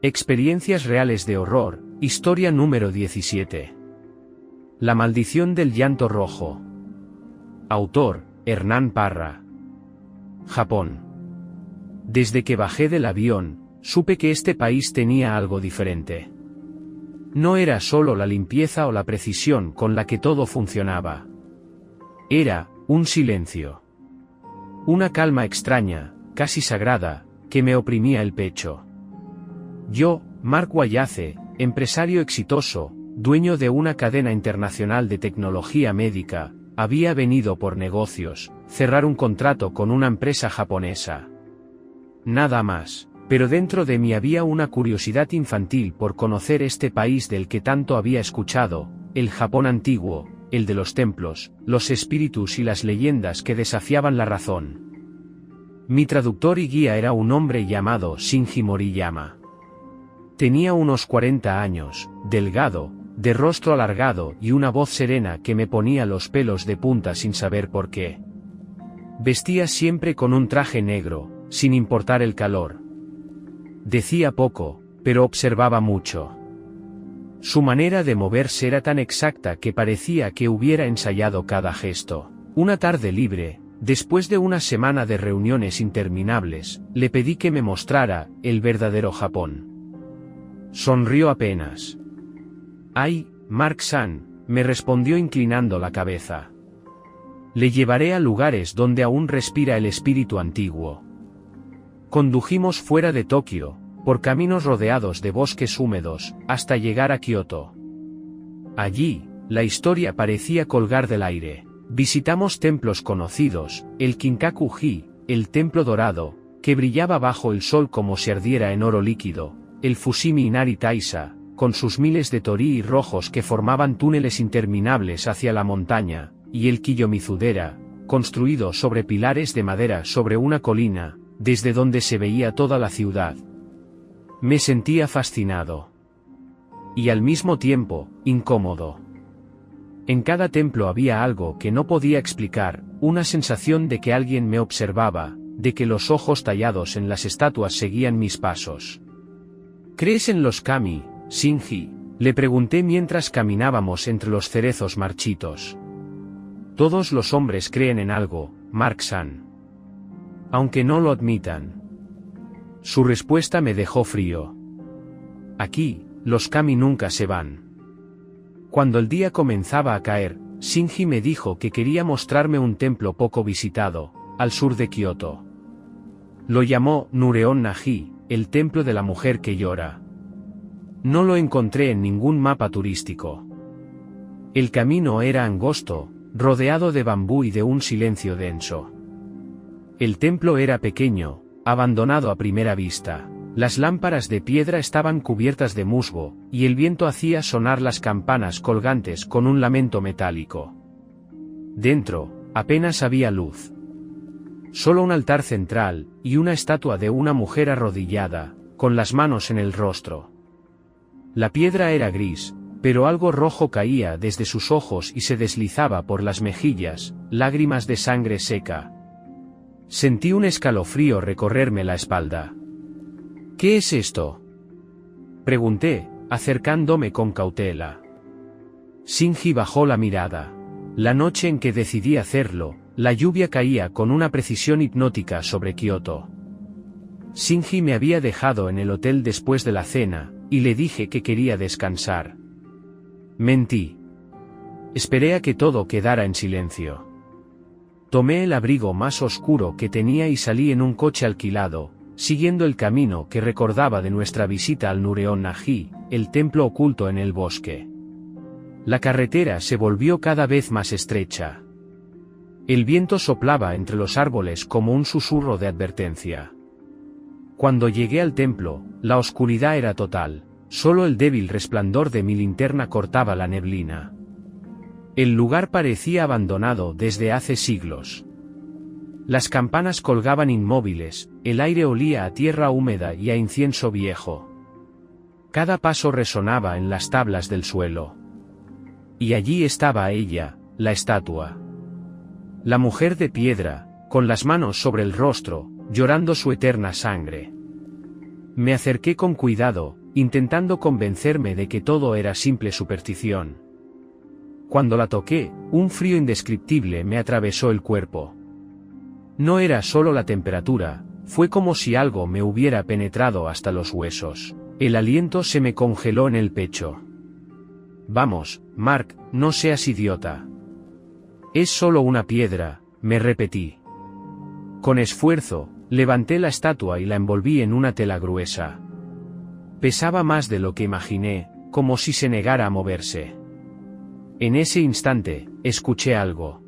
Experiencias reales de horror, historia número 17. La maldición del llanto rojo. Autor, Hernán Parra. Japón. Desde que bajé del avión, supe que este país tenía algo diferente. No era solo la limpieza o la precisión con la que todo funcionaba. Era un silencio. Una calma extraña, casi sagrada, que me oprimía el pecho. Yo, Mark Wayace, empresario exitoso, dueño de una cadena internacional de tecnología médica, había venido por negocios, cerrar un contrato con una empresa japonesa. Nada más, pero dentro de mí había una curiosidad infantil por conocer este país del que tanto había escuchado, el Japón antiguo, el de los templos, los espíritus y las leyendas que desafiaban la razón. Mi traductor y guía era un hombre llamado Shinji Moriyama. Tenía unos 40 años, delgado, de rostro alargado y una voz serena que me ponía los pelos de punta sin saber por qué. Vestía siempre con un traje negro, sin importar el calor. Decía poco, pero observaba mucho. Su manera de moverse era tan exacta que parecía que hubiera ensayado cada gesto. Una tarde libre, después de una semana de reuniones interminables, le pedí que me mostrara el verdadero Japón. Sonrió apenas. «Ay, Mark-san», me respondió inclinando la cabeza. «Le llevaré a lugares donde aún respira el espíritu antiguo». Condujimos fuera de Tokio, por caminos rodeados de bosques húmedos, hasta llegar a Kioto. Allí, la historia parecía colgar del aire. Visitamos templos conocidos, el Kinkaku-ji, el Templo Dorado, que brillaba bajo el sol como si ardiera en oro líquido, el Fushimi Inari Taisha, con sus miles de torii rojos que formaban túneles interminables hacia la montaña, y el Kiyomizudera, construido sobre pilares de madera sobre una colina, desde donde se veía toda la ciudad. Me sentía fascinado. Y al mismo tiempo, incómodo. En cada templo había algo que no podía explicar, una sensación de que alguien me observaba, de que los ojos tallados en las estatuas seguían mis pasos. ¿Crees en los kami, Shinji?, le pregunté mientras caminábamos entre los cerezos marchitos. Todos los hombres creen en algo, Mark-san. Aunque no lo admitan. Su respuesta me dejó frío. Aquí, los kami nunca se van. Cuando el día comenzaba a caer, Shinji me dijo que quería mostrarme un templo poco visitado, al sur de Kioto. Lo llamó Nureon-naji, el templo de la mujer que llora. No lo encontré en ningún mapa turístico. El camino era angosto, rodeado de bambú y de un silencio denso. El templo era pequeño, abandonado a primera vista. Las lámparas de piedra estaban cubiertas de musgo, y el viento hacía sonar las campanas colgantes con un lamento metálico. Dentro, apenas había luz. Solo un altar central, y una estatua de una mujer arrodillada, con las manos en el rostro. La piedra era gris, pero algo rojo caía desde sus ojos y se deslizaba por las mejillas, lágrimas de sangre seca. Sentí un escalofrío recorrerme la espalda. «¿Qué es esto?», pregunté, acercándome con cautela. Shinji bajó la mirada. La noche en que decidí hacerlo, la lluvia caía con una precisión hipnótica sobre Kioto. Shinji me había dejado en el hotel después de la cena, y le dije que quería descansar. Mentí. Esperé a que todo quedara en silencio. Tomé el abrigo más oscuro que tenía y salí en un coche alquilado, siguiendo el camino que recordaba de nuestra visita al Nureon-naji, el templo oculto en el bosque. La carretera se volvió cada vez más estrecha. El viento soplaba entre los árboles como un susurro de advertencia. Cuando llegué al templo, la oscuridad era total, solo el débil resplandor de mi linterna cortaba la neblina. El lugar parecía abandonado desde hace siglos. Las campanas colgaban inmóviles, el aire olía a tierra húmeda y a incienso viejo. Cada paso resonaba en las tablas del suelo. Y allí estaba ella, la estatua. La mujer de piedra, con las manos sobre el rostro, llorando su eterna sangre. Me acerqué con cuidado, intentando convencerme de que todo era simple superstición. Cuando la toqué, un frío indescriptible me atravesó el cuerpo. No era solo la temperatura, fue como si algo me hubiera penetrado hasta los huesos. El aliento se me congeló en el pecho. Vamos, Mark, no seas idiota. Es solo una piedra, me repetí. Con esfuerzo, levanté la estatua y la envolví en una tela gruesa. Pesaba más de lo que imaginé, como si se negara a moverse. En ese instante, escuché algo.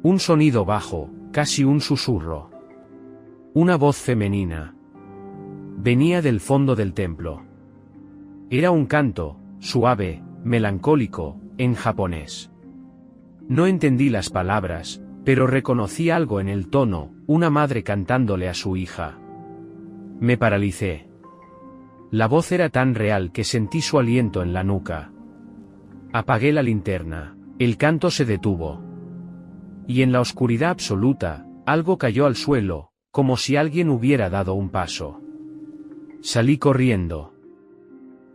Un sonido bajo, casi un susurro. Una voz femenina. Venía del fondo del templo. Era un canto, suave, melancólico, en japonés. No entendí las palabras, pero reconocí algo en el tono, una madre cantándole a su hija. Me paralicé. La voz era tan real que sentí su aliento en la nuca. Apagué la linterna. El canto se detuvo. Y en la oscuridad absoluta, algo cayó al suelo, como si alguien hubiera dado un paso. Salí corriendo.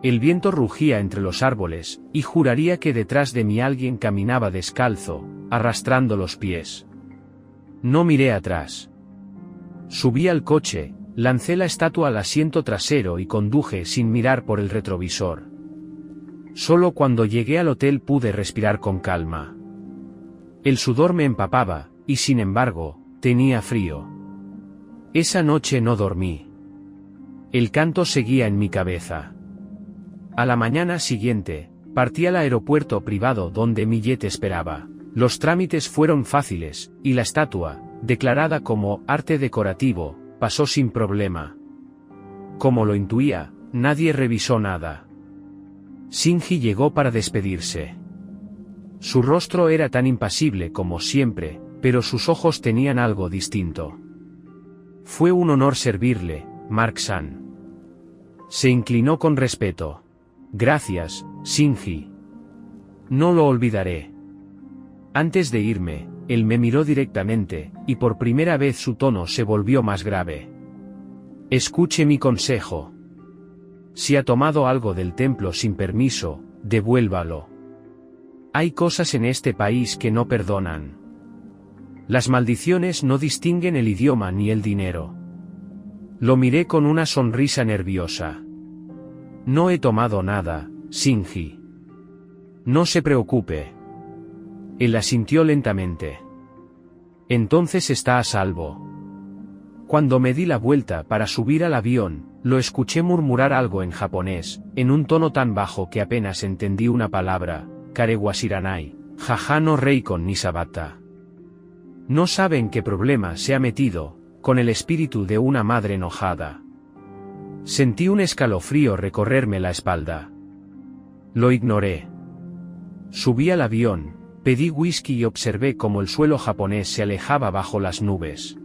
El viento rugía entre los árboles, y juraría que detrás de mí alguien caminaba descalzo, arrastrando los pies. No miré atrás. Subí al coche, lancé la estatua al asiento trasero y conduje sin mirar por el retrovisor. Solo cuando llegué al hotel pude respirar con calma. El sudor me empapaba, y sin embargo, tenía frío. Esa noche no dormí. El canto seguía en mi cabeza. A la mañana siguiente, partí al aeropuerto privado donde mi jet esperaba. Los trámites fueron fáciles, y la estatua, declarada como arte decorativo, pasó sin problema. Como lo intuía, nadie revisó nada. Shinji llegó para despedirse. Su rostro era tan impasible como siempre, pero sus ojos tenían algo distinto. Fue un honor servirle, Mark-san. Se inclinó con respeto. Gracias, Shinji. No lo olvidaré. Antes de irme, él me miró directamente, y por primera vez su tono se volvió más grave. Escuche mi consejo. Si ha tomado algo del templo sin permiso, devuélvalo. Hay cosas en este país que no perdonan. Las maldiciones no distinguen el idioma ni el dinero. Lo miré con una sonrisa nerviosa. No he tomado nada, Shinji. No se preocupe. Él asintió lentamente. Entonces está a salvo. Cuando me di la vuelta para subir al avión, lo escuché murmurar algo en japonés, en un tono tan bajo que apenas entendí una palabra. Karewashiranai, jaja no reikon ni sabata. No sabe en qué problema se ha metido, con el espíritu de una madre enojada. Sentí un escalofrío recorrerme la espalda. Lo ignoré. Subí al avión, pedí whisky y observé cómo el suelo japonés se alejaba bajo las nubes.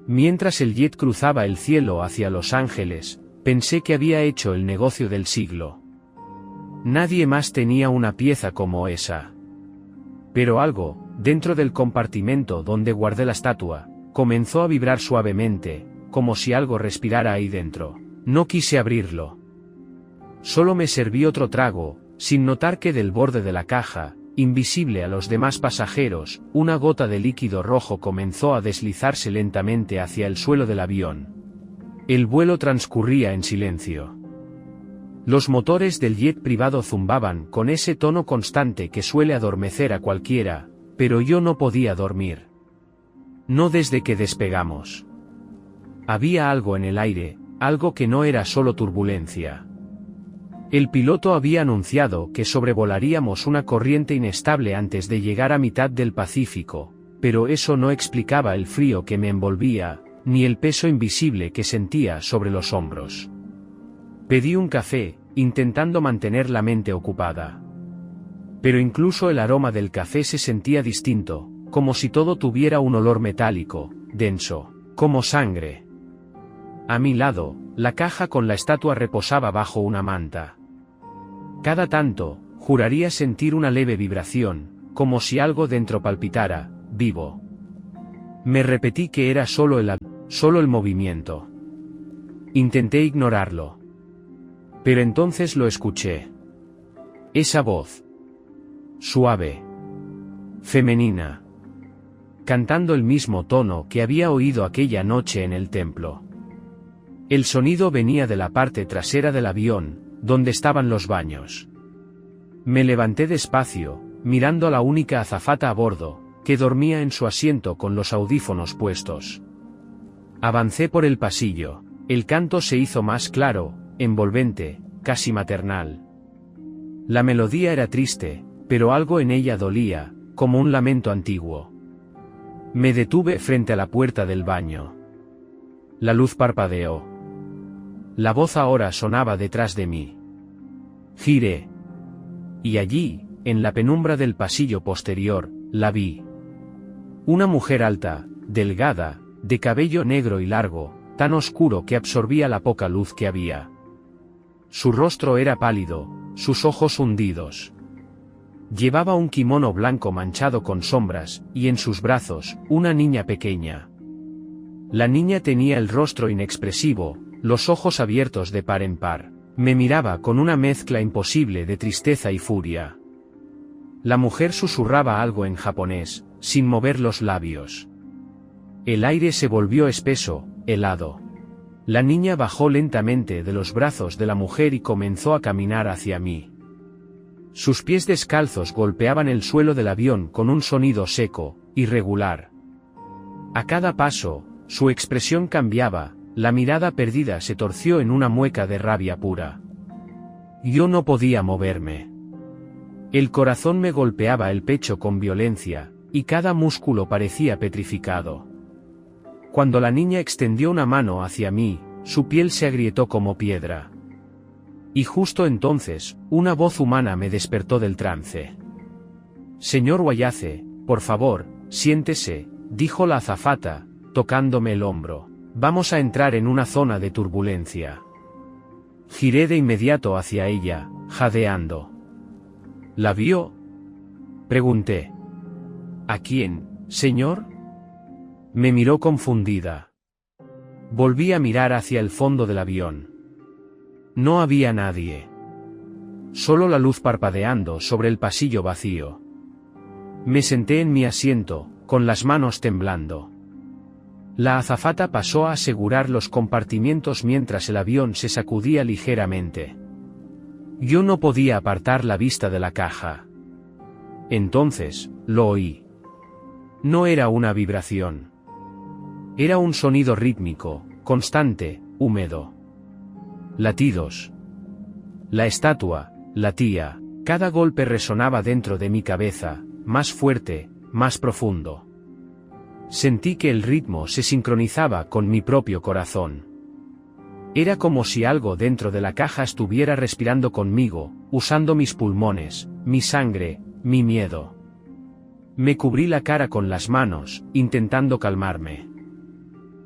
Mientras el jet cruzaba el cielo hacia Los Ángeles, pensé que había hecho el negocio del siglo. Nadie más tenía una pieza como esa. Pero algo, dentro del compartimento donde guardé la estatua, comenzó a vibrar suavemente, como si algo respirara ahí dentro. No quise abrirlo. Solo me serví otro trago, sin notar que del borde de la caja, invisible a los demás pasajeros, una gota de líquido rojo comenzó a deslizarse lentamente hacia el suelo del avión. El vuelo transcurría en silencio. Los motores del jet privado zumbaban con ese tono constante que suele adormecer a cualquiera, pero yo no podía dormir. No desde que despegamos. Había algo en el aire, algo que no era solo turbulencia. El piloto había anunciado que sobrevolaríamos una corriente inestable antes de llegar a mitad del Pacífico, pero eso no explicaba el frío que me envolvía, ni el peso invisible que sentía sobre los hombros. Pedí un café, intentando mantener la mente ocupada. Pero incluso el aroma del café se sentía distinto, como si todo tuviera un olor metálico, denso, como sangre. A mi lado, la caja con la estatua reposaba bajo una manta. Cada tanto, juraría sentir una leve vibración, como si algo dentro palpitara, vivo. Me repetí que era solo el movimiento. Intenté ignorarlo. Pero entonces lo escuché. Esa voz. Suave. Femenina. Cantando el mismo tono que había oído aquella noche en el templo. El sonido venía de la parte trasera del avión, donde estaban los baños. Me levanté despacio, mirando a la única azafata a bordo, que dormía en su asiento con los audífonos puestos. Avancé por el pasillo. El canto se hizo más claro, envolvente, casi maternal. La melodía era triste, pero algo en ella dolía, como un lamento antiguo. Me detuve frente a la puerta del baño. La luz parpadeó. La voz ahora sonaba detrás de mí. Giré. Y allí, en la penumbra del pasillo posterior, la vi. Una mujer alta, delgada, de cabello negro y largo, tan oscuro que absorbía la poca luz que había. Su rostro era pálido, sus ojos hundidos. Llevaba un kimono blanco manchado con sombras, y en sus brazos, una niña pequeña. La niña tenía el rostro inexpresivo, los ojos abiertos de par en par. Me miraba con una mezcla imposible de tristeza y furia. La mujer susurraba algo en japonés, sin mover los labios. El aire se volvió espeso, helado. La niña bajó lentamente de los brazos de la mujer y comenzó a caminar hacia mí. Sus pies descalzos golpeaban el suelo del avión con un sonido seco, irregular. A cada paso, su expresión cambiaba, la mirada perdida se torció en una mueca de rabia pura. Yo no podía moverme. El corazón me golpeaba el pecho con violencia, y cada músculo parecía petrificado. Cuando la niña extendió una mano hacia mí, su piel se agrietó como piedra. Y justo entonces, una voz humana me despertó del trance. Señor Wayase, por favor, siéntese, dijo la azafata, tocándome el hombro. Vamos a entrar en una zona de turbulencia. Giré de inmediato hacia ella, jadeando. ¿La vio? Pregunté. ¿A quién, señor? Me miró confundida. Volví a mirar hacia el fondo del avión. No había nadie. Solo la luz parpadeando sobre el pasillo vacío. Me senté en mi asiento, con las manos temblando. La azafata pasó a asegurar los compartimientos mientras el avión se sacudía ligeramente. Yo no podía apartar la vista de la caja. Entonces, lo oí. No era una vibración. Era un sonido rítmico, constante, húmedo. Latidos. La estatua, latía, cada golpe resonaba dentro de mi cabeza, más fuerte, más profundo. Sentí que el ritmo se sincronizaba con mi propio corazón. Era como si algo dentro de la caja estuviera respirando conmigo, usando mis pulmones, mi sangre, mi miedo. Me cubrí la cara con las manos, intentando calmarme.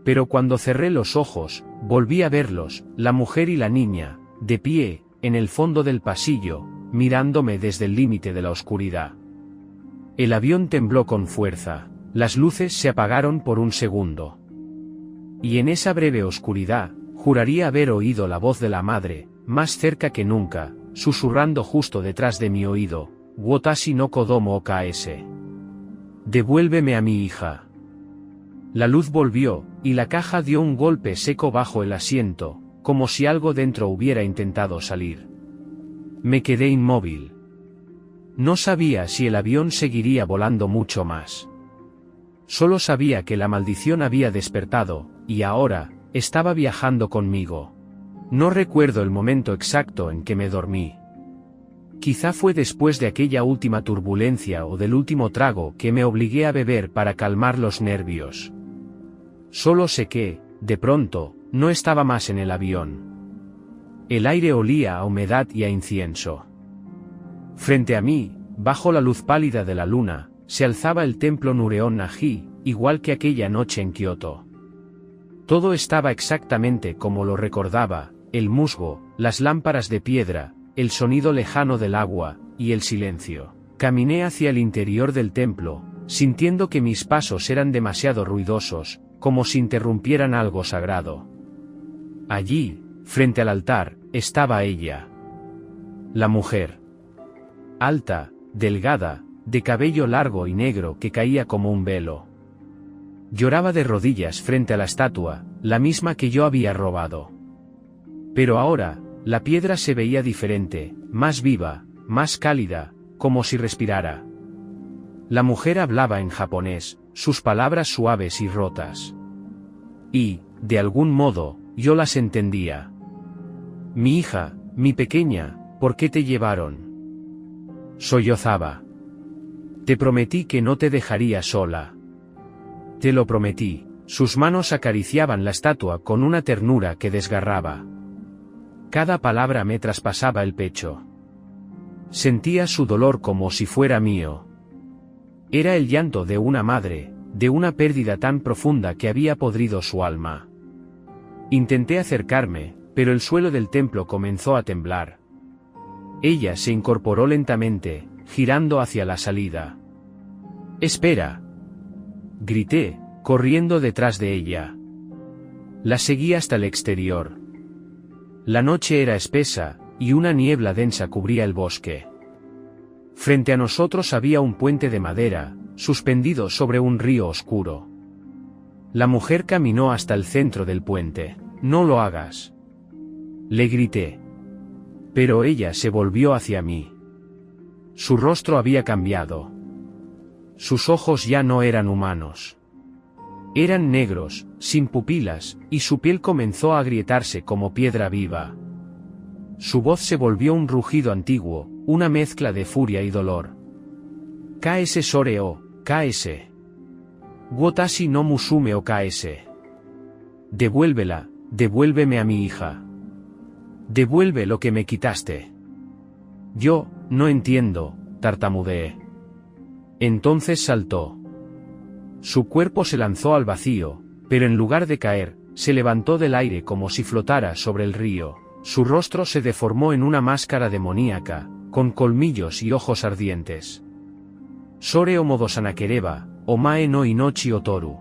Pero cuando cerré los ojos, volví a verlos, la mujer y la niña, de pie, en el fondo del pasillo, mirándome desde el límite de la oscuridad. El avión tembló con fuerza. Las luces se apagaron por un segundo. Y en esa breve oscuridad, juraría haber oído la voz de la madre, más cerca que nunca, susurrando justo detrás de mi oído, Watashi no kodomo o kaese. Devuélveme a mi hija. La luz volvió, y la caja dio un golpe seco bajo el asiento, como si algo dentro hubiera intentado salir. Me quedé inmóvil. No sabía si el avión seguiría volando mucho más. Solo sabía que la maldición había despertado, y ahora, estaba viajando conmigo. No recuerdo el momento exacto en que me dormí. Quizá fue después de aquella última turbulencia o del último trago que me obligué a beber para calmar los nervios. Solo sé que, de pronto, no estaba más en el avión. El aire olía a humedad y a incienso. Frente a mí, bajo la luz pálida de la luna, se alzaba el templo Nureon-Naji, igual que aquella noche en Kioto. Todo estaba exactamente como lo recordaba, el musgo, las lámparas de piedra, el sonido lejano del agua, y el silencio. Caminé hacia el interior del templo, sintiendo que mis pasos eran demasiado ruidosos, como si interrumpieran algo sagrado. Allí, frente al altar, estaba ella. La mujer. Alta, delgada, de cabello largo y negro que caía como un velo. Lloraba de rodillas frente a la estatua, la misma que yo había robado. Pero ahora, la piedra se veía diferente, más viva, más cálida, como si respirara. La mujer hablaba en japonés, sus palabras suaves y rotas. Y, de algún modo, yo las entendía. Mi hija, mi pequeña, ¿por qué te llevaron? Sollozaba. Te prometí que no te dejaría sola. Te lo prometí. Sus manos acariciaban la estatua con una ternura que desgarraba. Cada palabra me traspasaba el pecho. Sentía su dolor como si fuera mío. Era el llanto de una madre, de una pérdida tan profunda que había podrido su alma. Intenté acercarme, pero el suelo del templo comenzó a temblar. Ella se incorporó lentamente, girando hacia la salida. «¡Espera!», grité, corriendo detrás de ella. La seguí hasta el exterior. La noche era espesa, y una niebla densa cubría el bosque. Frente a nosotros había un puente de madera, suspendido sobre un río oscuro. La mujer caminó hasta el centro del puente. «No lo hagas», le grité. Pero ella se volvió hacia mí. Su rostro había cambiado. Sus ojos ya no eran humanos. Eran negros, sin pupilas, y su piel comenzó a agrietarse como piedra viva. Su voz se volvió un rugido antiguo, una mezcla de furia y dolor. «Kaese sore o, kaese. Watashi no musume o kaese. Devuélvela, devuélveme a mi hija. Devuelve lo que me quitaste». «Yo, no entiendo», tartamudeé. Entonces saltó. Su cuerpo se lanzó al vacío, pero en lugar de caer, se levantó del aire como si flotara sobre el río. Su rostro se deformó en una máscara demoníaca, con colmillos y ojos ardientes. «Sore o modosanakereba, omae no inochi o toru.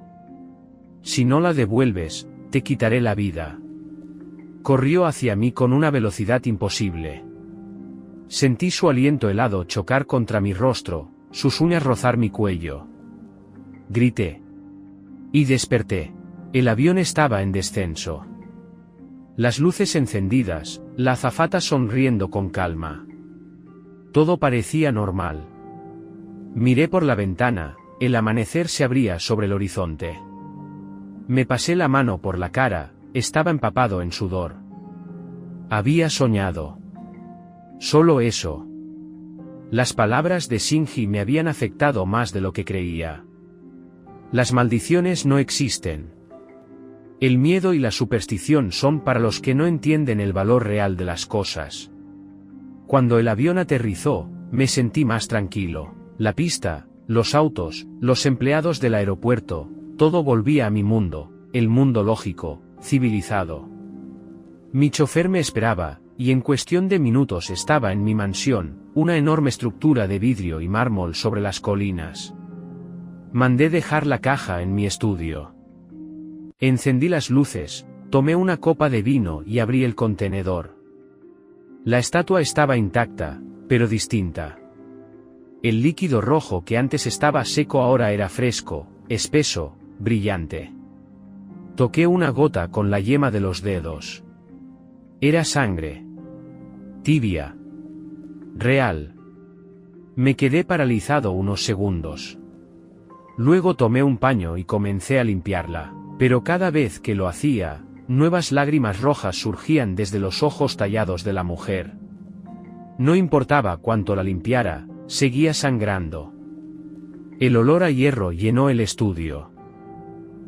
Si no la devuelves, te quitaré la vida». Corrió hacia mí con una velocidad imposible. Sentí su aliento helado chocar contra mi rostro, sus uñas rozar mi cuello. Grité. Y desperté. El avión estaba en descenso. Las luces encendidas, la azafata sonriendo con calma. Todo parecía normal. Miré por la ventana, el amanecer se abría sobre el horizonte. Me pasé la mano por la cara, estaba empapado en sudor. Había soñado. Solo eso. Las palabras de Shinji me habían afectado más de lo que creía. Las maldiciones no existen. El miedo y la superstición son para los que no entienden el valor real de las cosas. Cuando el avión aterrizó, me sentí más tranquilo. La pista, los autos, los empleados del aeropuerto, todo volvía a mi mundo, el mundo lógico, civilizado. Mi chofer me esperaba, y en cuestión de minutos estaba en mi mansión, una enorme estructura de vidrio y mármol sobre las colinas. Mandé dejar la caja en mi estudio. Encendí las luces, tomé una copa de vino y abrí el contenedor. La estatua estaba intacta, pero distinta. El líquido rojo que antes estaba seco ahora era fresco, espeso, brillante. Toqué una gota con la yema de los dedos. Era sangre. Tibia. Real. Me quedé paralizado unos segundos. Luego tomé un paño y comencé a limpiarla, pero cada vez que lo hacía, nuevas lágrimas rojas surgían desde los ojos tallados de la mujer. No importaba cuánto la limpiara, seguía sangrando. El olor a hierro llenó el estudio.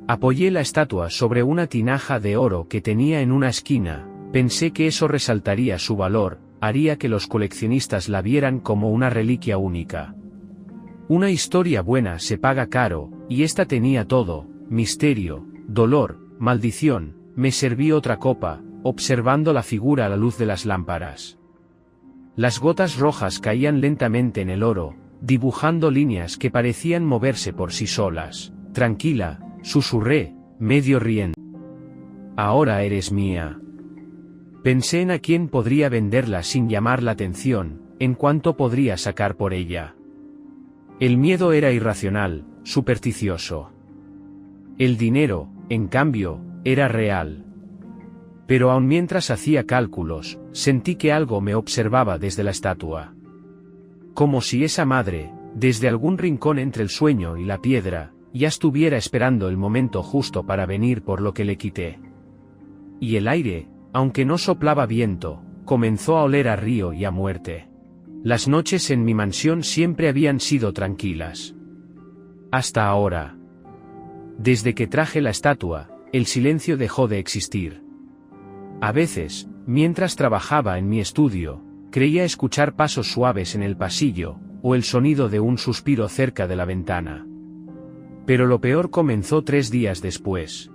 Apoyé la estatua sobre una tinaja de oro que tenía en una esquina, pensé que eso resaltaría su valor, haría que los coleccionistas la vieran como una reliquia única. Una historia buena se paga caro, y esta tenía todo: misterio, dolor, maldición. Me serví otra copa, observando la figura a la luz de las lámparas. Las gotas rojas caían lentamente en el oro, dibujando líneas que parecían moverse por sí solas. «Tranquila», susurré, medio riendo. «Ahora eres mía». Pensé en a quién podría venderla sin llamar la atención, en cuánto podría sacar por ella. El miedo era irracional, supersticioso. El dinero, en cambio, era real. Pero aun mientras hacía cálculos, sentí que algo me observaba desde la estatua. Como si esa madre, desde algún rincón entre el sueño y la piedra, ya estuviera esperando el momento justo para venir por lo que le quité. Y el aire, aunque no soplaba viento, comenzó a oler a río y a muerte. Las noches en mi mansión siempre habían sido tranquilas. Hasta ahora. Desde que traje la estatua, el silencio dejó de existir. A veces, mientras trabajaba en mi estudio, creía escuchar pasos suaves en el pasillo, o el sonido de un suspiro cerca de la ventana. Pero lo peor comenzó 3 días después.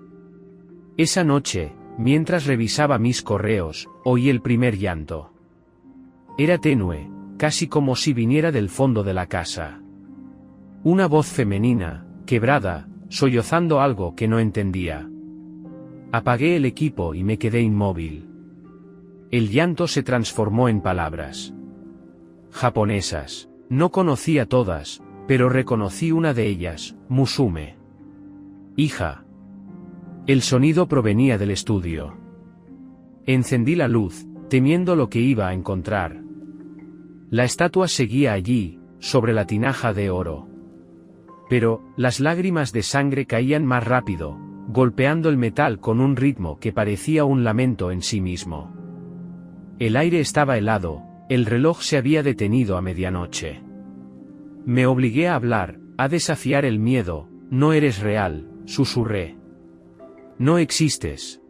Esa noche, mientras revisaba mis correos, oí el primer llanto. Era tenue, casi como si viniera del fondo de la casa. Una voz femenina, quebrada, sollozando algo que no entendía. Apagué el equipo y me quedé inmóvil. El llanto se transformó en palabras. Japonesas. No conocía todas, pero reconocí una de ellas, Musume. Hija. El sonido provenía del estudio. Encendí la luz, temiendo lo que iba a encontrar. La estatua seguía allí, sobre la tinaja de oro. Pero, las lágrimas de sangre caían más rápido, golpeando el metal con un ritmo que parecía un lamento en sí mismo. El aire estaba helado, el reloj se había detenido a medianoche. Me obligué a hablar, a desafiar el miedo. No eres real, susurré. No existes.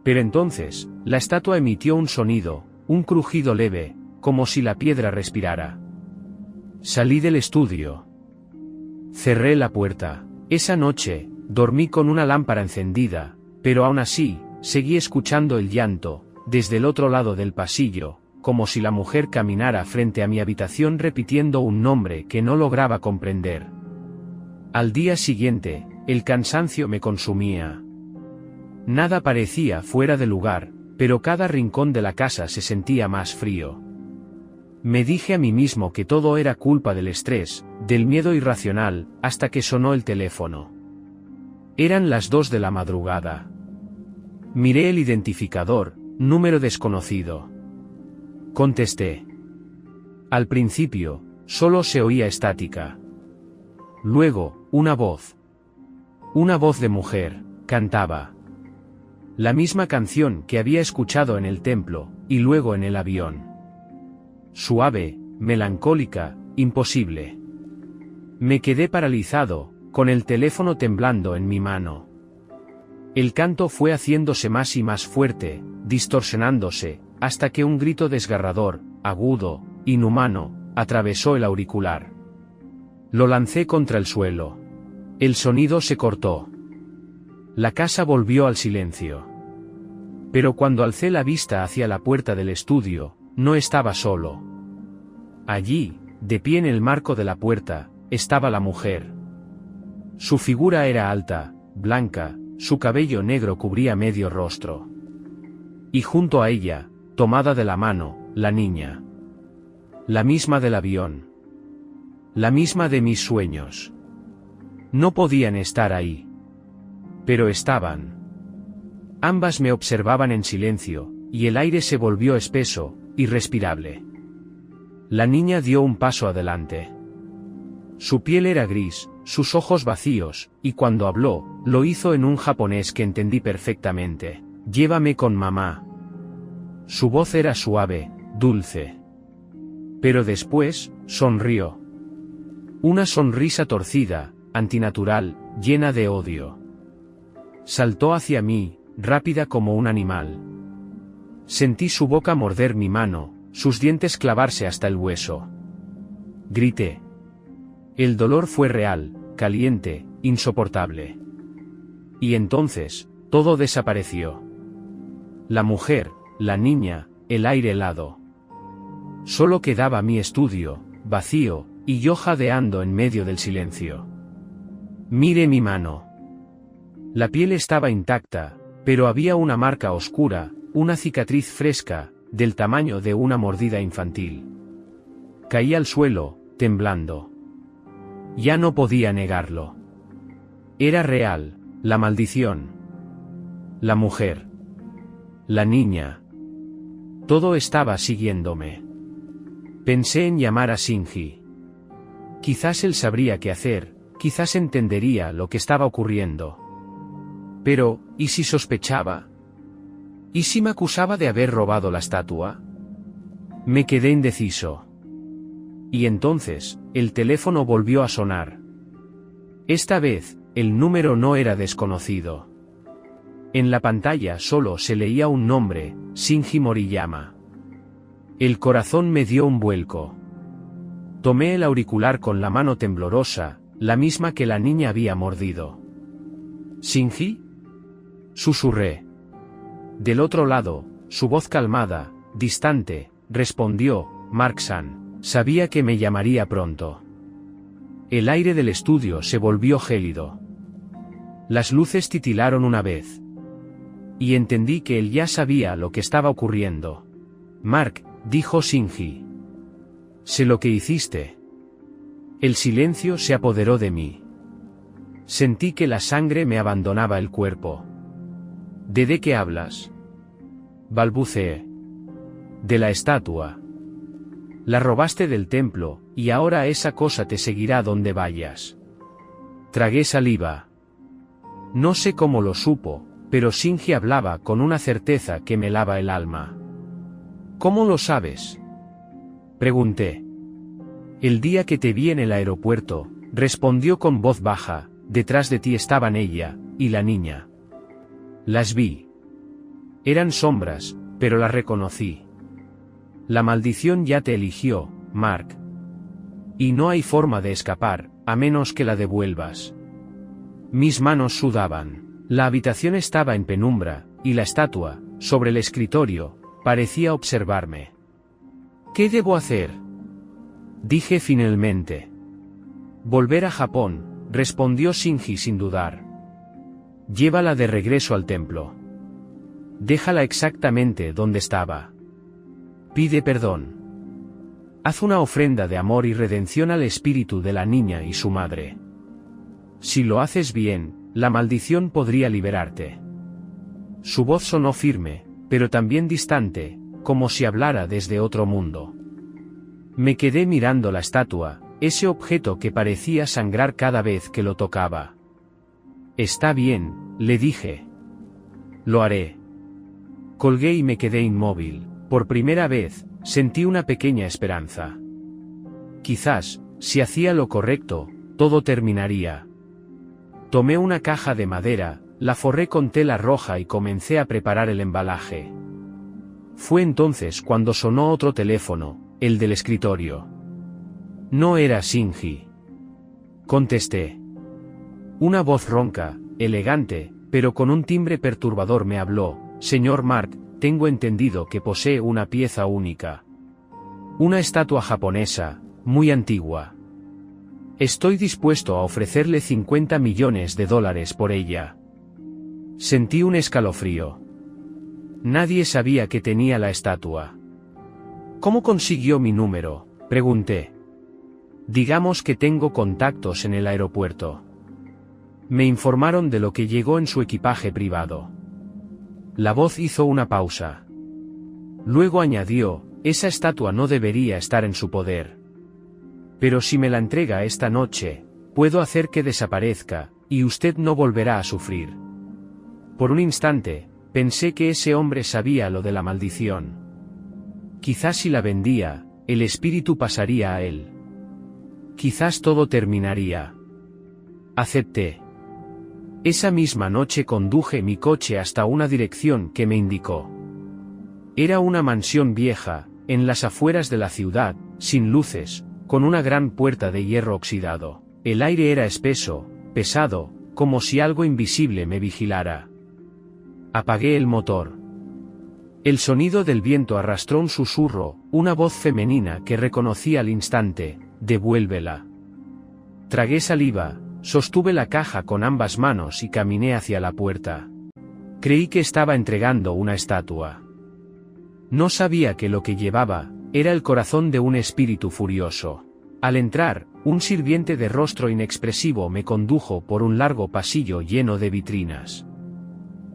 Pero entonces, la estatua emitió un sonido, un crujido leve, como si la piedra respirara. Salí del estudio. Cerré la puerta. Esa noche, dormí con una lámpara encendida, pero aún así, seguí escuchando el llanto, desde el otro lado del pasillo, como si la mujer caminara frente a mi habitación repitiendo un nombre que no lograba comprender. Al día siguiente, el cansancio me consumía. Nada parecía fuera de lugar, pero cada rincón de la casa se sentía más frío. Me dije a mí mismo que todo era culpa del estrés, del miedo irracional, hasta que sonó el teléfono. Eran las 2 de la madrugada. Miré el identificador, número desconocido. Contesté. Al principio, solo se oía estática. Luego, una voz. Una voz de mujer, cantaba. La misma canción que había escuchado en el templo, y luego en el avión. Suave, melancólica, imposible. Me quedé paralizado, con el teléfono temblando en mi mano. El canto fue haciéndose más y más fuerte, distorsionándose, hasta que un grito desgarrador, agudo, inhumano, atravesó el auricular. Lo lancé contra el suelo. El sonido se cortó. La casa volvió al silencio. Pero cuando alcé la vista hacia la puerta del estudio, no estaba solo. Allí, de pie en el marco de la puerta, estaba la mujer. Su figura era alta, blanca, su cabello negro cubría medio rostro. Y junto a ella, tomada de la mano, la niña. La misma del avión. La misma de mis sueños. No podían estar ahí. Pero estaban. Ambas me observaban en silencio, y el aire se volvió espeso, irrespirable. La niña dio un paso adelante. Su piel era gris, sus ojos vacíos, y cuando habló, lo hizo en un japonés que entendí perfectamente. Llévame con mamá. Su voz era suave, dulce. Pero después, sonrió. Una sonrisa torcida, antinatural, llena de odio. Saltó hacia mí, rápida como un animal. Sentí su boca morder mi mano, sus dientes clavarse hasta el hueso. Grité. El dolor fue real, caliente, insoportable. Y entonces, todo desapareció. La mujer, la niña, el aire helado. Solo quedaba mi estudio, vacío, y yo jadeando en medio del silencio. Miré mi mano. La piel estaba intacta, pero había una marca oscura, una cicatriz fresca, del tamaño de una mordida infantil. Caí al suelo, temblando. Ya no podía negarlo. Era real, la maldición. La mujer. La niña. Todo estaba siguiéndome. Pensé en llamar a Shinji. Quizás él sabría qué hacer, quizás entendería lo que estaba ocurriendo. Pero, ¿y si sospechaba? ¿Y si me acusaba de haber robado la estatua? Me quedé indeciso. Y entonces, el teléfono volvió a sonar. Esta vez, el número no era desconocido. En la pantalla solo se leía un nombre, Shinji Moriyama. El corazón me dio un vuelco. Tomé el auricular con la mano temblorosa, la misma que la niña había mordido. ¿Shinji? Susurré. Del otro lado, su voz calmada, distante, respondió, Mark-san, sabía que me llamaría pronto. El aire del estudio se volvió gélido. Las luces titilaron una vez. Y entendí que él ya sabía lo que estaba ocurriendo. Mark, dijo Shinji. Sé lo que hiciste. El silencio se apoderó de mí. Sentí que la sangre me abandonaba el cuerpo. ¿De qué hablas? Balbuceé. De la estatua. La robaste del templo, y ahora esa cosa te seguirá donde vayas. Tragué saliva. No sé cómo lo supo, pero Shinji hablaba con una certeza que me helaba el alma. ¿Cómo lo sabes? Pregunté. El día que te vi en el aeropuerto, respondió con voz baja, detrás de ti estaban ella, y la niña. Las vi. Eran sombras, pero las reconocí. La maldición ya te eligió, Mark. Y no hay forma de escapar, a menos que la devuelvas. Mis manos sudaban. La habitación estaba en penumbra, y la estatua, sobre el escritorio, parecía observarme. ¿Qué debo hacer? Dije finalmente. Volver a Japón, respondió Shinji sin dudar. Llévala de regreso al templo. Déjala exactamente donde estaba. Pide perdón. Haz una ofrenda de amor y redención al espíritu de la niña y su madre. Si lo haces bien, la maldición podría liberarte. Su voz sonó firme, pero también distante, como si hablara desde otro mundo. Me quedé mirando la estatua, ese objeto que parecía sangrar cada vez que lo tocaba. Está bien, le dije. Lo haré. Colgué y me quedé inmóvil. Por primera vez, sentí una pequeña esperanza. Quizás, si hacía lo correcto, todo terminaría. Tomé una caja de madera, la forré con tela roja y comencé a preparar el embalaje. Fue entonces cuando sonó otro teléfono, el del escritorio. No era Shinji. Contesté. Una voz ronca, elegante, pero con un timbre perturbador me habló. Señor Mark, tengo entendido que posee una pieza única. Una estatua japonesa, muy antigua. Estoy dispuesto a ofrecerle $50 millones por ella. Sentí un escalofrío. Nadie sabía que tenía la estatua. ¿Cómo consiguió mi número?, pregunté. Digamos que tengo contactos en el aeropuerto. Me informaron de lo que llegó en su equipaje privado. La voz hizo una pausa. Luego añadió, esa estatua no debería estar en su poder. Pero si me la entrega esta noche, puedo hacer que desaparezca, y usted no volverá a sufrir. Por un instante, pensé que ese hombre sabía lo de la maldición. Quizás si la vendía, el espíritu pasaría a él. Quizás todo terminaría. Acepté. Esa misma noche conduje mi coche hasta una dirección que me indicó. Era una mansión vieja, en las afueras de la ciudad, sin luces, con una gran puerta de hierro oxidado. El aire era espeso, pesado, como si algo invisible me vigilara. Apagué el motor. El sonido del viento arrastró un susurro, una voz femenina que reconocí al instante, devuélvela. Tragué saliva, sostuve la caja con ambas manos y caminé hacia la puerta. Creí que estaba entregando una estatua. No sabía que lo que llevaba era el corazón de un espíritu furioso. Al entrar, un sirviente de rostro inexpresivo me condujo por un largo pasillo lleno de vitrinas.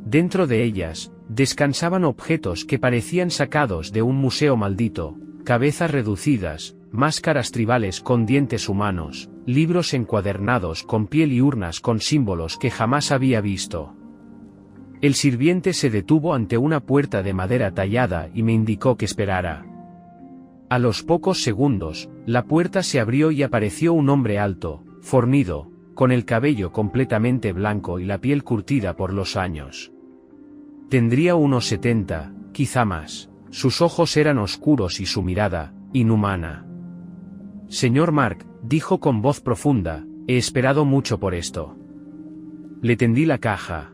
Dentro de ellas, descansaban objetos que parecían sacados de un museo maldito, cabezas reducidas, máscaras tribales con dientes humanos, libros encuadernados con piel y urnas con símbolos que jamás había visto. El sirviente se detuvo ante una puerta de madera tallada y me indicó que esperara. A los pocos segundos, la puerta se abrió y apareció un hombre alto, fornido, con el cabello completamente blanco y la piel curtida por los años. Tendría unos 70, quizá más. Sus ojos eran oscuros y su mirada, inhumana. Señor Mark, dijo con voz profunda, he esperado mucho por esto. Le tendí la caja.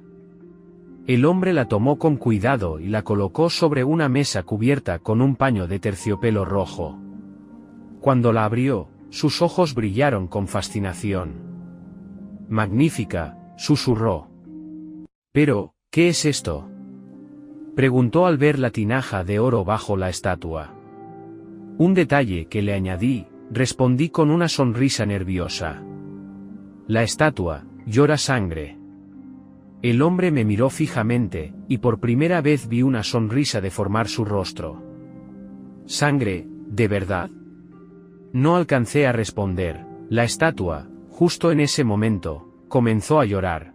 El hombre la tomó con cuidado y la colocó sobre una mesa cubierta con un paño de terciopelo rojo. Cuando la abrió, sus ojos brillaron con fascinación. Magnífica, susurró. Pero, ¿qué es esto?, preguntó al ver la tinaja de oro bajo la estatua. Un detalle que le añadí, respondí con una sonrisa nerviosa. La estatua llora sangre. El hombre me miró fijamente, y por primera vez vi una sonrisa deformar su rostro. ¿Sangre, de verdad? No alcancé a responder. La estatua, justo en ese momento, comenzó a llorar.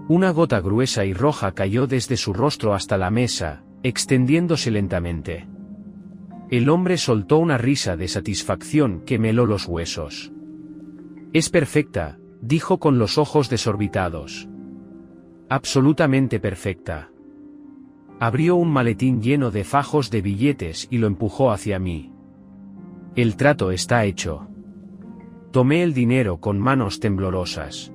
Una gota gruesa y roja cayó desde su rostro hasta la mesa, extendiéndose lentamente. El hombre soltó una risa de satisfacción que me heló los huesos. Es perfecta, dijo con los ojos desorbitados. Absolutamente perfecta. Abrió un maletín lleno de fajos de billetes y lo empujó hacia mí. El trato está hecho. Tomé el dinero con manos temblorosas.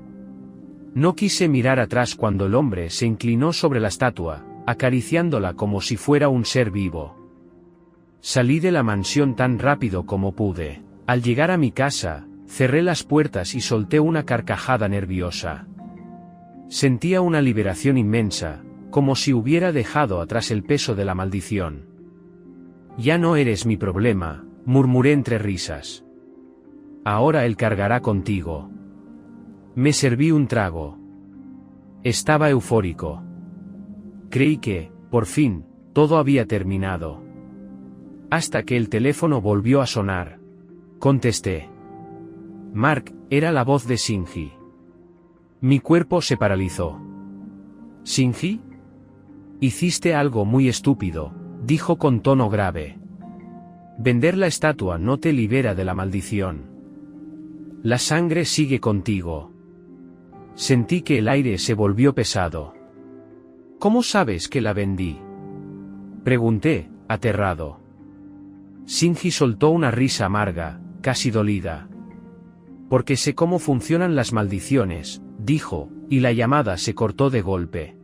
No quise mirar atrás cuando el hombre se inclinó sobre la estatua, acariciándola como si fuera un ser vivo. Salí de la mansión tan rápido como pude. Al llegar a mi casa, cerré las puertas y solté una carcajada nerviosa. Sentía una liberación inmensa, como si hubiera dejado atrás el peso de la maldición. Ya no eres mi problema, murmuré entre risas. Ahora él cargará contigo. Me serví un trago. Estaba eufórico. Creí que, por fin, todo había terminado. Hasta que el teléfono volvió a sonar. Contesté. Mark, era la voz de Shinji. Mi cuerpo se paralizó. ¿Shinji? Hiciste algo muy estúpido, dijo con tono grave. Vender la estatua no te libera de la maldición. La sangre sigue contigo. Sentí que el aire se volvió pesado. ¿Cómo sabes que la vendí?, pregunté, aterrado. Shinji soltó una risa amarga, casi dolida. Porque sé cómo funcionan las maldiciones, dijo, y la llamada se cortó de golpe.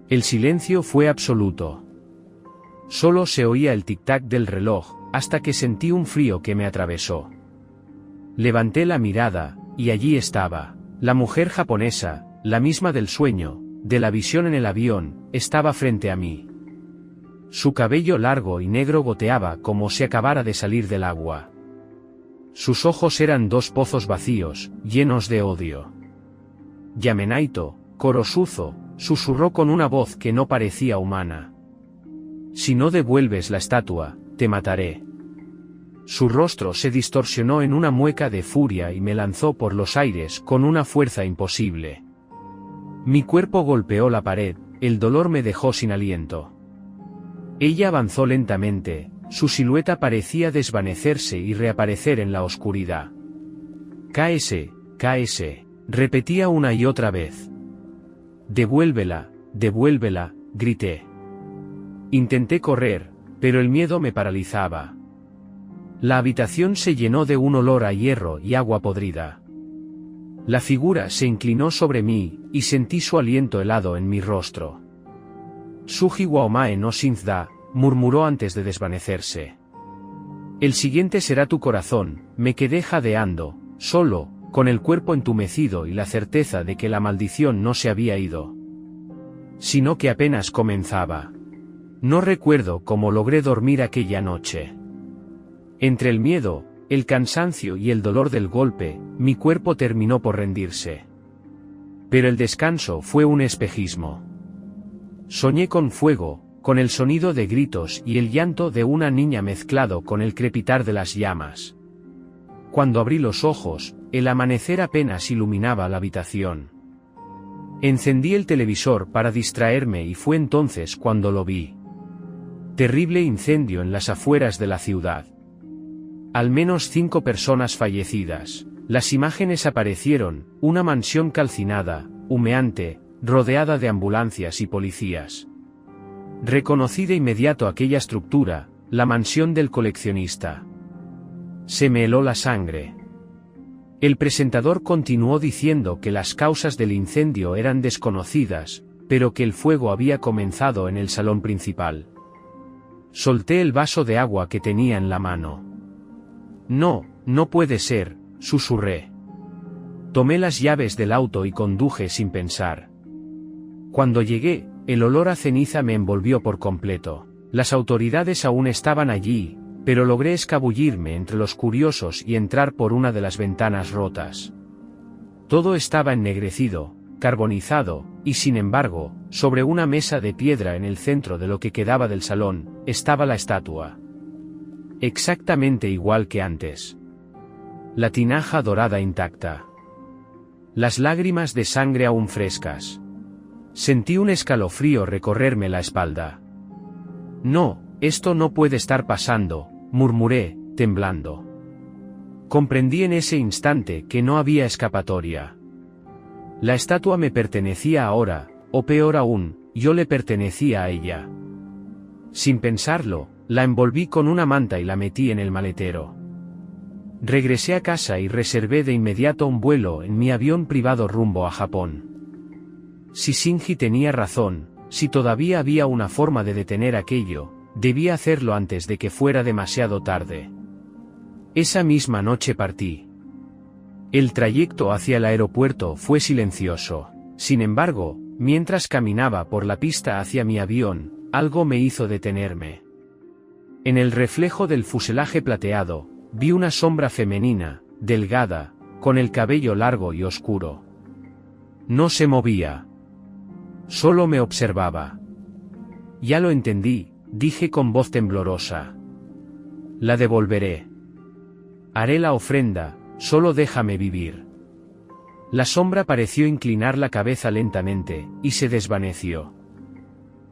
El silencio fue absoluto. Solo se oía el tic-tac del reloj, hasta que sentí un frío que me atravesó. Levanté la mirada, y allí estaba. La mujer japonesa, la misma del sueño, de la visión en el avión, estaba frente a mí. Su cabello largo y negro goteaba como si acabara de salir del agua. Sus ojos eran dos pozos vacíos, llenos de odio. Yamenaito, Korosuzo, susurró con una voz que no parecía humana. Si no devuelves la estatua, te mataré. Su rostro se distorsionó en una mueca de furia y me lanzó por los aires con una fuerza imposible. Mi cuerpo golpeó la pared, el dolor me dejó sin aliento. Ella avanzó lentamente, su silueta parecía desvanecerse y reaparecer en la oscuridad. Cáese, cáese, repetía una y otra vez. Devuélvela, devuélvela, grité. Intenté correr, pero el miedo me paralizaba. La habitación se llenó de un olor a hierro y agua podrida. La figura se inclinó sobre mí, y sentí su aliento helado en mi rostro. Suji Waomae no Shinzda, murmuró antes de desvanecerse. El siguiente será tu corazón, me quedé jadeando, solo, con el cuerpo entumecido y la certeza de que la maldición no se había ido, sino que apenas comenzaba. No recuerdo cómo logré dormir aquella noche. Entre el miedo, el cansancio y el dolor del golpe, mi cuerpo terminó por rendirse. Pero el descanso fue un espejismo. Soñé con fuego, con el sonido de gritos y el llanto de una niña mezclado con el crepitar de las llamas. Cuando abrí los ojos, el amanecer apenas iluminaba la habitación. Encendí el televisor para distraerme y fue entonces cuando lo vi. Terrible incendio en las afueras de la ciudad. Al menos 5 personas fallecidas. Las imágenes aparecieron, una mansión calcinada, humeante, rodeada de ambulancias y policías. Reconocí de inmediato aquella estructura, la mansión del coleccionista. Se me heló la sangre. El presentador continuó diciendo que las causas del incendio eran desconocidas, pero que el fuego había comenzado en el salón principal. Solté el vaso de agua que tenía en la mano. No, no puede ser, susurré. Tomé las llaves del auto y conduje sin pensar. Cuando llegué, el olor a ceniza me envolvió por completo. Las autoridades aún estaban allí, pero logré escabullirme entre los curiosos y entrar por una de las ventanas rotas. Todo estaba ennegrecido, carbonizado, y sin embargo, sobre una mesa de piedra en el centro de lo que quedaba del salón, estaba la estatua. Exactamente igual que antes. La tinaja dorada intacta. Las lágrimas de sangre aún frescas. Sentí un escalofrío recorrerme la espalda. No, esto no puede estar pasando, murmuré, temblando. Comprendí en ese instante que no había escapatoria. La estatua me pertenecía ahora, o peor aún, yo le pertenecía a ella. Sin pensarlo, la envolví con una manta y la metí en el maletero. Regresé a casa y reservé de inmediato un vuelo en mi avión privado rumbo a Japón. Si Shinji tenía razón, si todavía había una forma de detener aquello, debía hacerlo antes de que fuera demasiado tarde. Esa misma noche partí. El trayecto hacia el aeropuerto fue silencioso. Sin embargo, mientras caminaba por la pista hacia mi avión, algo me hizo detenerme. En el reflejo del fuselaje plateado, vi una sombra femenina, delgada, con el cabello largo y oscuro. No se movía. Solo me observaba. Ya lo entendí, dije con voz temblorosa. La devolveré. Haré la ofrenda, solo déjame vivir. La sombra pareció inclinar la cabeza lentamente, y se desvaneció.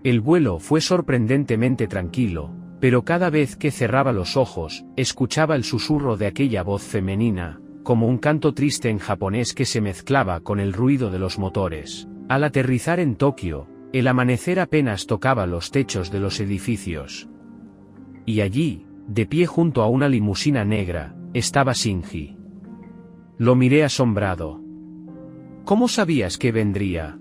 El vuelo fue sorprendentemente tranquilo, pero cada vez que cerraba los ojos, escuchaba el susurro de aquella voz femenina, como un canto triste en japonés que se mezclaba con el ruido de los motores. Al aterrizar en Tokio, el amanecer apenas tocaba los techos de los edificios. Y allí, de pie junto a una limusina negra, estaba Shinji. Lo miré asombrado. ¿Cómo sabías que vendría?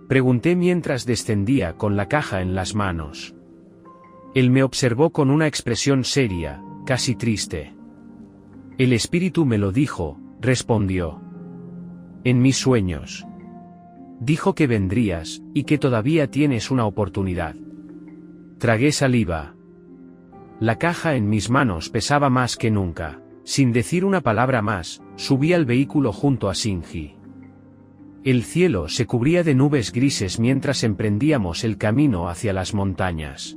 Pregunté mientras descendía con la caja en las manos. Él me observó con una expresión seria, casi triste. El espíritu me lo dijo, respondió. En mis sueños. Dijo que vendrías, y que todavía tienes una oportunidad. Tragué saliva. La caja en mis manos pesaba más que nunca. Sin decir una palabra más, subí al vehículo junto a Shinji. El cielo se cubría de nubes grises mientras emprendíamos el camino hacia las montañas.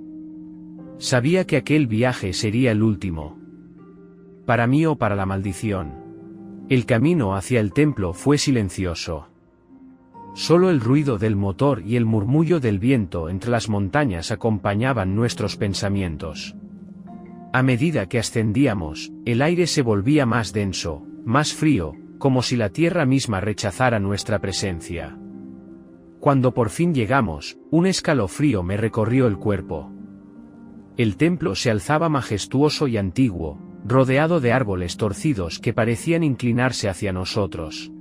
Sabía que aquel viaje sería el último. Para mí o para la maldición. El camino hacia el templo fue silencioso. Solo el ruido del motor y el murmullo del viento entre las montañas acompañaban nuestros pensamientos. A medida que ascendíamos, el aire se volvía más denso, más frío, como si la tierra misma rechazara nuestra presencia. Cuando por fin llegamos, un escalofrío me recorrió el cuerpo. El templo se alzaba majestuoso y antiguo, rodeado de árboles torcidos que parecían inclinarse hacia nosotros.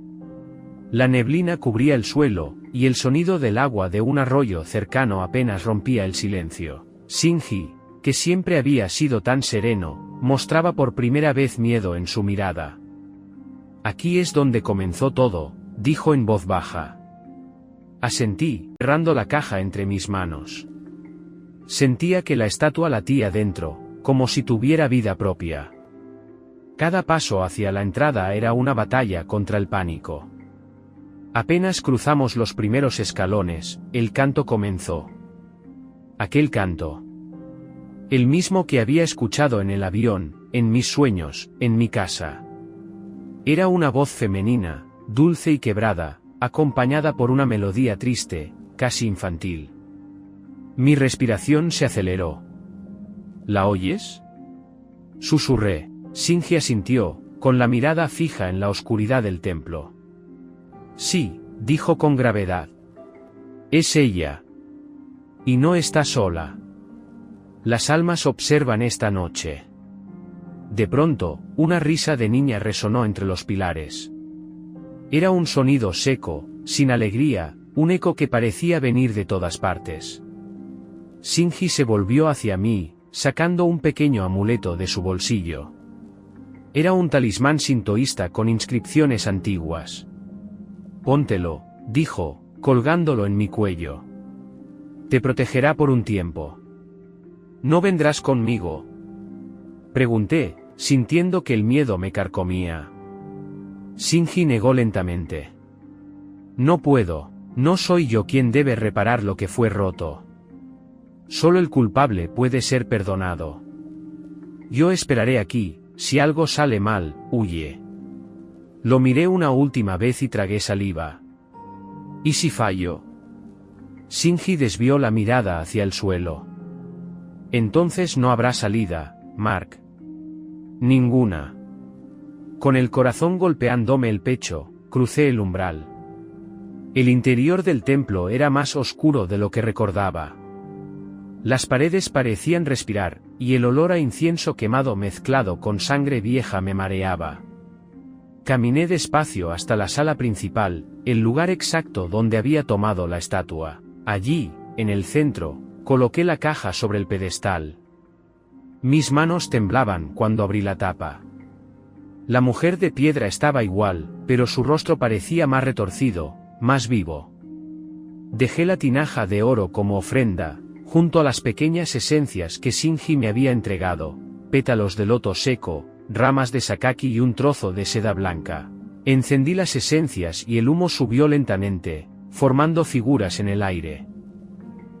La neblina cubría el suelo, y el sonido del agua de un arroyo cercano apenas rompía el silencio. Shinji, que siempre había sido tan sereno, mostraba por primera vez miedo en su mirada. Aquí es donde comenzó todo, dijo en voz baja. Asentí, cerrando la caja entre mis manos. Sentía que la estatua latía dentro, como si tuviera vida propia. Cada paso hacia la entrada era una batalla contra el pánico. Apenas cruzamos los primeros escalones, el canto comenzó. Aquel canto. El mismo que había escuchado en el avión, en mis sueños, en mi casa. Era una voz femenina, dulce y quebrada, acompañada por una melodía triste, casi infantil. Mi respiración se aceleró. ¿La oyes? Susurré. Shinji asintió, con la mirada fija en la oscuridad del templo. Sí, dijo con gravedad. Es ella. Y no está sola. Las almas observan esta noche. De pronto, una risa de niña resonó entre los pilares. Era un sonido seco, sin alegría, un eco que parecía venir de todas partes. Shinji se volvió hacia mí, sacando un pequeño amuleto de su bolsillo. Era un talismán sintoísta con inscripciones antiguas. Póntelo, dijo, colgándolo en mi cuello. Te protegerá por un tiempo. ¿No vendrás conmigo? Pregunté, sintiendo que el miedo me carcomía. Shinji negó lentamente. No puedo, no soy yo quien debe reparar lo que fue roto. Solo el culpable puede ser perdonado. Yo esperaré aquí, si algo sale mal, huye. Lo miré una última vez y tragué saliva. ¿Y si fallo? Shinji desvió la mirada hacia el suelo. Entonces no habrá salida, Mark. Ninguna. Con el corazón golpeándome el pecho, crucé el umbral. El interior del templo era más oscuro de lo que recordaba. Las paredes parecían respirar, y el olor a incienso quemado mezclado con sangre vieja me mareaba. Caminé despacio hasta la sala principal, el lugar exacto donde había tomado la estatua. Allí, en el centro, coloqué la caja sobre el pedestal. Mis manos temblaban cuando abrí la tapa. La mujer de piedra estaba igual, pero su rostro parecía más retorcido, más vivo. Dejé la tinaja de oro como ofrenda, junto a las pequeñas esencias que Shinji me había entregado, pétalos de loto seco, ramas de sakaki y un trozo de seda blanca. Encendí las esencias y el humo subió lentamente, formando figuras en el aire.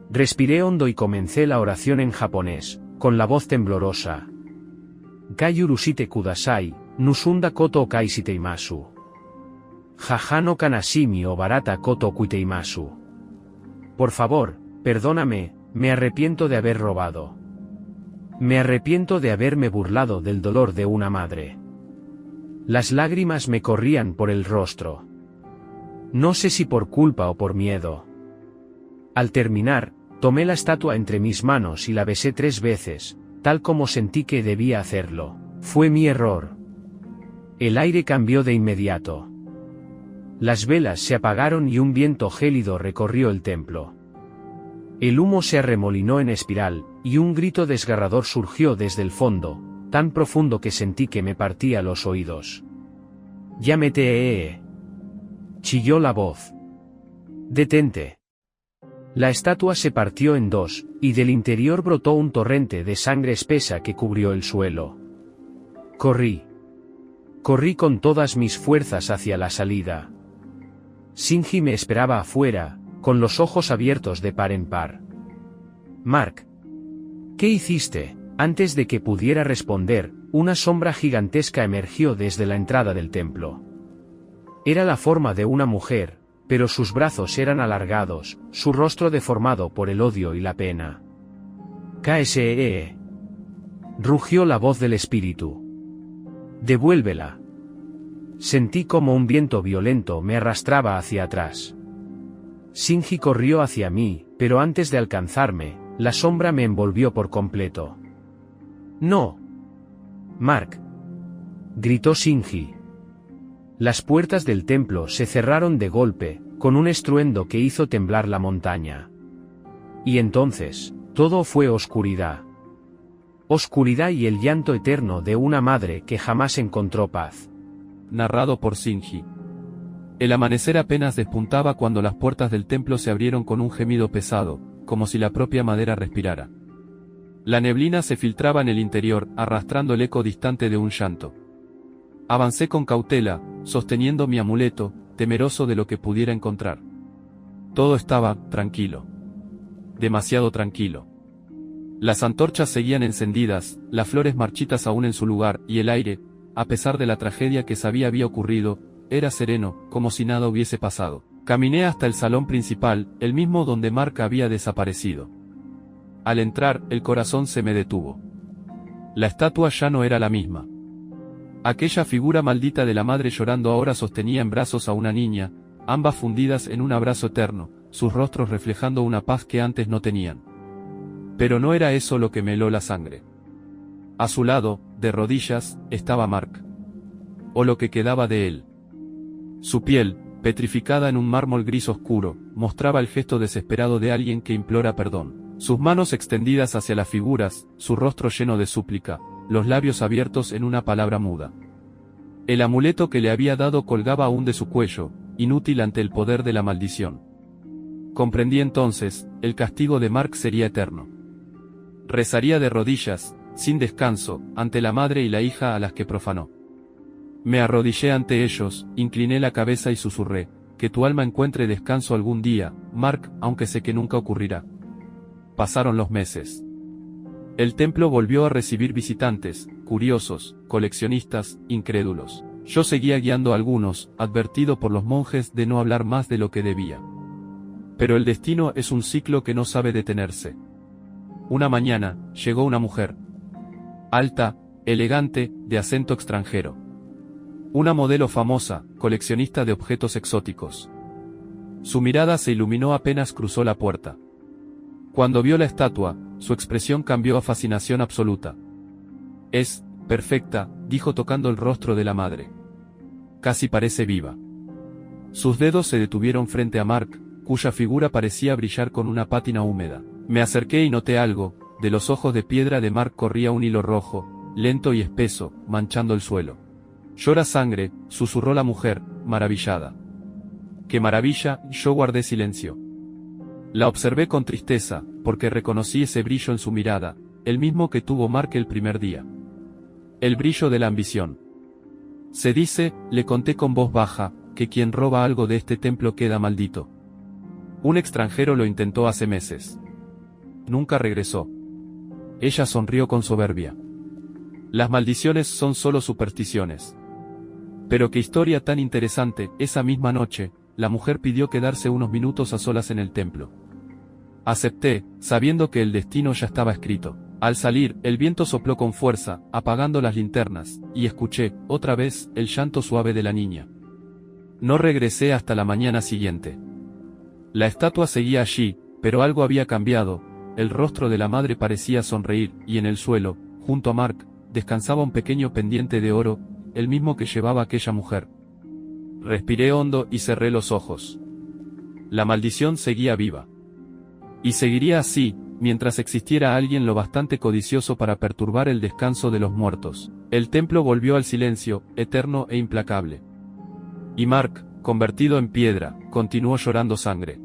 Respiré hondo y comencé la oración en japonés, con la voz temblorosa. Kayurushite kudasai, nusunda koto okai shiteimasu. Jaja no kanashimi o barata koto kuiteimasu. Por favor, perdóname, me arrepiento de haber robado. Me arrepiento de haberme burlado del dolor de una madre. Las lágrimas me corrían por el rostro. No sé si por culpa o por miedo. Al terminar, tomé la estatua entre mis manos y la besé 3 veces, tal como sentí que debía hacerlo. Fue mi error. El aire cambió de inmediato. Las velas se apagaron y un viento gélido recorrió el templo. El humo se arremolinó en espiral, y un grito desgarrador surgió desde el fondo, tan profundo que sentí que me partía los oídos. «Llámete chilló la voz. «Detente». La estatua se partió en 2, y del interior brotó un torrente de sangre espesa que cubrió el suelo. Corrí. Corrí con todas mis fuerzas hacia la salida. Shinji me esperaba afuera, con los ojos abiertos de par en par. «Mark. ¿Qué hiciste?» Antes de que pudiera responder, una sombra gigantesca emergió desde la entrada del templo. Era la forma de una mujer, pero sus brazos eran alargados, su rostro deformado por el odio y la pena. «KSEE». Rugió la voz del espíritu. «Devuélvela». Sentí como un viento violento me arrastraba hacia atrás. Shinji corrió hacia mí, pero antes de alcanzarme, la sombra me envolvió por completo. «No. Mark», gritó Shinji. Las puertas del templo se cerraron de golpe, con un estruendo que hizo temblar la montaña. Y entonces, todo fue oscuridad. Oscuridad y el llanto eterno de una madre que jamás encontró paz. Narrado por Shinji. El amanecer apenas despuntaba cuando las puertas del templo se abrieron con un gemido pesado, como si la propia madera respirara. La neblina se filtraba en el interior, arrastrando el eco distante de un llanto. Avancé con cautela, sosteniendo mi amuleto, temeroso de lo que pudiera encontrar. Todo estaba tranquilo. Demasiado tranquilo. Las antorchas seguían encendidas, las flores marchitas aún en su lugar, y el aire, a pesar de la tragedia que había ocurrido, era sereno, como si nada hubiese pasado. Caminé hasta el salón principal, el mismo donde Mark había desaparecido. Al entrar, el corazón se me detuvo. La estatua ya no era la misma. Aquella figura maldita de la madre llorando ahora sostenía en brazos a una niña, ambas fundidas en un abrazo eterno, sus rostros reflejando una paz que antes no tenían. Pero no era eso lo que me heló la sangre. A su lado, de rodillas, estaba Mark. O lo que quedaba de él. Su piel, petrificada en un mármol gris oscuro, mostraba el gesto desesperado de alguien que implora perdón. Sus manos extendidas hacia las figuras, su rostro lleno de súplica, los labios abiertos en una palabra muda. El amuleto que le había dado colgaba aún de su cuello, inútil ante el poder de la maldición. Comprendí entonces, el castigo de Mark sería eterno. Rezaría de rodillas, sin descanso, ante la madre y la hija a las que profanó. Me arrodillé ante ellos, incliné la cabeza y susurré, que tu alma encuentre descanso algún día, Mark, aunque sé que nunca ocurrirá. Pasaron los meses. El templo volvió a recibir visitantes, curiosos, coleccionistas, incrédulos. Yo seguía guiando a algunos, advertido por los monjes de no hablar más de lo que debía. Pero el destino es un ciclo que no sabe detenerse. Una mañana, llegó una mujer. Alta, elegante, de acento extranjero. Una modelo famosa, coleccionista de objetos exóticos. Su mirada se iluminó apenas cruzó la puerta. Cuando vio la estatua, su expresión cambió a fascinación absoluta. Es perfecta, dijo tocando el rostro de la madre. Casi parece viva. Sus dedos se detuvieron frente a Mark, cuya figura parecía brillar con una pátina húmeda. Me acerqué y noté algo, de los ojos de piedra de Mark corría un hilo rojo, lento y espeso, manchando el suelo. Llora sangre, susurró la mujer, maravillada. ¡Qué maravilla! Yo guardé silencio. La observé con tristeza, porque reconocí ese brillo en su mirada, el mismo que tuvo Mark el primer día. El brillo de la ambición. Se dice, le conté con voz baja, que quien roba algo de este templo queda maldito. Un extranjero lo intentó hace meses. Nunca regresó. Ella sonrió con soberbia. Las maldiciones son solo supersticiones. Pero qué historia tan interesante, esa misma noche, la mujer pidió quedarse unos minutos a solas en el templo. Acepté, sabiendo que el destino ya estaba escrito. Al salir, el viento sopló con fuerza, apagando las linternas, y escuché, otra vez, el llanto suave de la niña. No regresé hasta la mañana siguiente. La estatua seguía allí, pero algo había cambiado, el rostro de la madre parecía sonreír, y en el suelo, junto a Mark, descansaba un pequeño pendiente de oro, el mismo que llevaba aquella mujer. Respiré hondo y cerré los ojos. La maldición seguía viva. Y seguiría así, mientras existiera alguien lo bastante codicioso para perturbar el descanso de los muertos. El templo volvió al silencio, eterno e implacable. Y Mark, convertido en piedra, continuó llorando sangre.